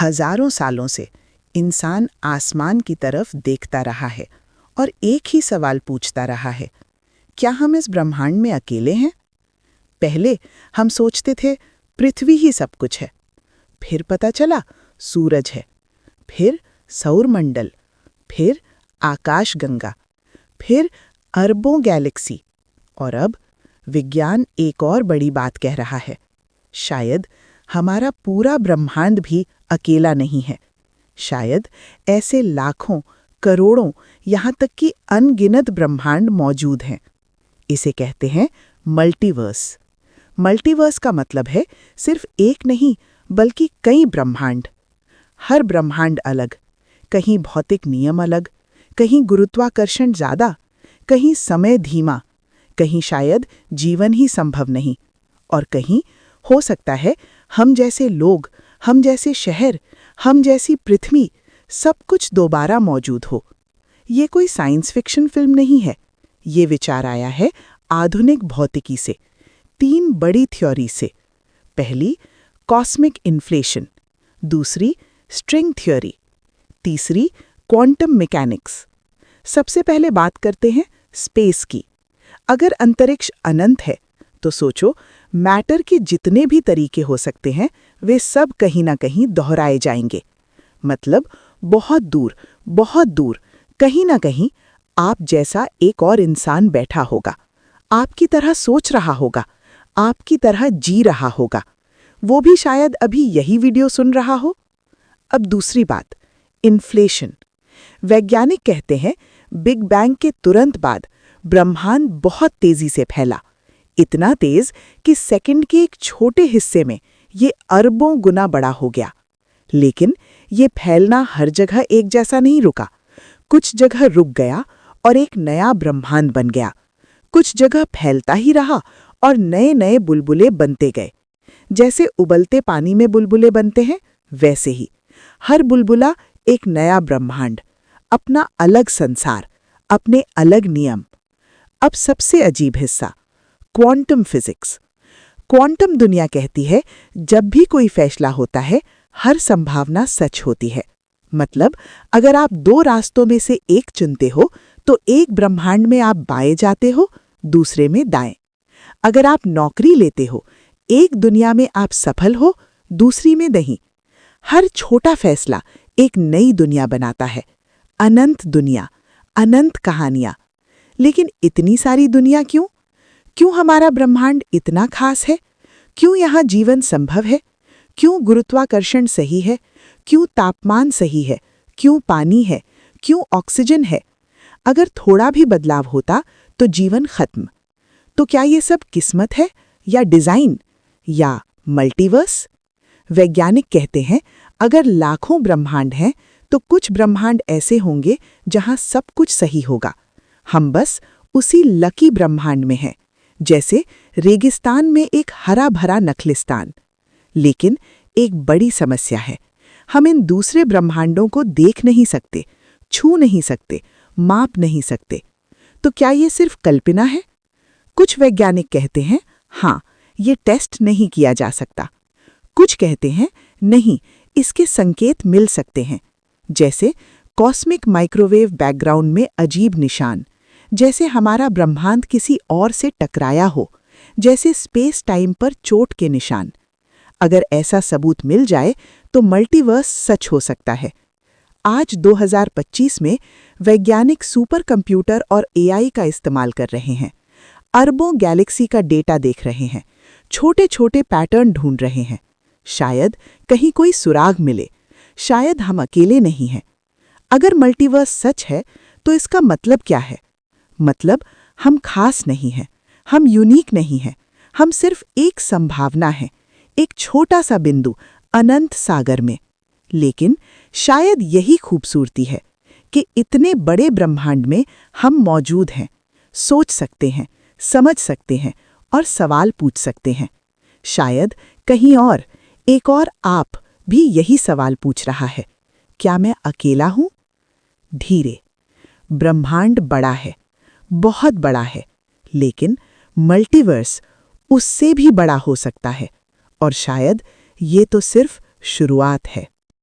हजारों सालों से इंसान आसमान की तरफ देखता रहा है और एक ही सवाल पूछता रहा है, क्या हम इस ब्रह्मांड में अकेले हैं? पहले हम सोचते थे पृथ्वी ही सब कुछ है, फिर पता चला सूरज है, फिर सौरमंडल, फिर आकाशगंगा, फिर अरबों गैलेक्सी, और अब विज्ञान एक और बड़ी बात कह रहा है, शायद हमारा पूरा ब्रह्मांड भी अकेला नहीं है। शायद ऐसे लाखों, करोड़ों, यहाँ तक कि अनगिनत ब्रह्मांड मौजूद हैं। इसे कहते हैं मल्टीवर्स। मल्टीवर्स का मतलब है सिर्फ एक नहीं बल्कि कई ब्रह्मांड। हर ब्रह्मांड अलग, कहीं भौतिक नियम अलग, कहीं गुरुत्वाकर्षण ज्यादा, कहीं समय धीमा, कहीं शायद जीवन ही संभव नहीं, और कहीं हो सकता है हम जैसे लोग, हम जैसे शहर, हम जैसी पृथ्वी, सब कुछ दोबारा मौजूद हो। ये कोई साइंस फिक्शन फिल्म नहीं है। ये विचार आया है आधुनिक भौतिकी से, 3 बड़ी थ्योरी से। पहली कॉस्मिक इन्फ्लेशन, दूसरी स्ट्रिंग थ्योरी, तीसरी क्वांटम मैकेनिक्स। सबसे पहले बात करते हैं स्पेस की। अगर अंतरिक्ष अनंत है तो सोचो, मैटर के जितने भी तरीके हो सकते हैं वे सब कहीं ना कहीं दोहराए जाएंगे। मतलब बहुत दूर, कहीं ना कहीं आप जैसा एक और इंसान बैठा होगा, आपकी तरह सोच रहा होगा, आपकी तरह जी रहा होगा। वो भी शायद अभी यही वीडियो सुन रहा हो। अब दूसरी बात, इन्फ्लेशन। वैज्ञानिक कहते हैं बिग बैंग के तुरंत बाद ब्रह्मांड बहुत तेजी से फैला, इतना तेज कि सेकंड के एक छोटे हिस्से में ये अरबों गुना बड़ा हो गया। लेकिन ये फैलना हर जगह एक जैसा नहीं रुका। कुछ जगह रुक गया और एक नया ब्रह्मांड बन गया। कुछ जगह फैलता ही रहा और नए नए बुलबुले बनते गए। जैसे उबलते पानी में बुलबुले बनते हैं, वैसे ही हर बुलबुला एक नया ब्रह्मांड, अपना अलग संसार, अपने अलग नियम। अब सबसे अजीब हिस्सा, क्वांटम फिजिक्स। क्वांटम दुनिया कहती है जब भी कोई फैसला होता है हर संभावना सच होती है। मतलब अगर आप 2 रास्तों में से एक चुनते हो तो एक ब्रह्मांड में आप बाएं जाते हो, दूसरे में दाएं। अगर आप नौकरी लेते हो, एक दुनिया में आप सफल हो, दूसरी में नहीं। हर छोटा फैसला एक नई दुनिया बनाता है। अनंत दुनिया, अनंत कहानियां। लेकिन इतनी सारी दुनिया क्यों? क्यों हमारा ब्रह्मांड इतना खास है? क्यों यहाँ जीवन संभव है? क्यों गुरुत्वाकर्षण सही है? क्यों तापमान सही है? क्यों पानी है? क्यों ऑक्सीजन है? अगर थोड़ा भी बदलाव होता तो जीवन खत्म। तो क्या ये सब किस्मत है या डिजाइन या मल्टीवर्स? वैज्ञानिक कहते हैं अगर लाखों ब्रह्मांड हैं तो कुछ ब्रह्मांड ऐसे होंगे जहां सब कुछ सही होगा। हम बस उसी लकी ब्रह्मांड में हैं, जैसे रेगिस्तान में एक हरा भरा नखलिस्तान। लेकिन एक बड़ी समस्या है, हम इन दूसरे ब्रह्मांडों को देख नहीं सकते, छू नहीं सकते, माप नहीं सकते। तो क्या ये सिर्फ कल्पना है? कुछ वैज्ञानिक कहते हैं हाँ, ये टेस्ट नहीं किया जा सकता। कुछ कहते हैं नहीं, इसके संकेत मिल सकते हैं, जैसे कॉस्मिक माइक्रोवेव बैकग्राउंड में अजीब निशान, जैसे हमारा ब्रह्मांड किसी और से टकराया हो, जैसे स्पेस टाइम पर चोट के निशान। अगर ऐसा सबूत मिल जाए तो मल्टीवर्स सच हो सकता है। आज 2025 में वैज्ञानिक सुपर कंप्यूटर और एआई का इस्तेमाल कर रहे हैं। अरबों गैलेक्सी का डेटा देख रहे हैं, छोटे छोटे पैटर्न ढूंढ रहे हैं। शायद कहीं कोई सुराग मिले, शायद हम अकेले नहीं हैं। अगर मल्टीवर्स सच है तो इसका मतलब क्या है? मतलब हम खास नहीं हैं, हम यूनिक नहीं हैं, हम सिर्फ एक संभावना है, एक छोटा सा बिंदु अनंत सागर में। लेकिन शायद यही खूबसूरती है कि इतने बड़े ब्रह्मांड में हम मौजूद हैं, सोच सकते हैं, समझ सकते हैं और सवाल पूछ सकते हैं। शायद कहीं और एक और आप भी यही सवाल पूछ रहा है, क्या मैं अकेला हूं? धीरे, ब्रह्मांड बड़ा है, बहुत बड़ा है, लेकिन मल्टीवर्स उससे भी बड़ा हो सकता है। और शायद ये तो सिर्फ शुरुआत है।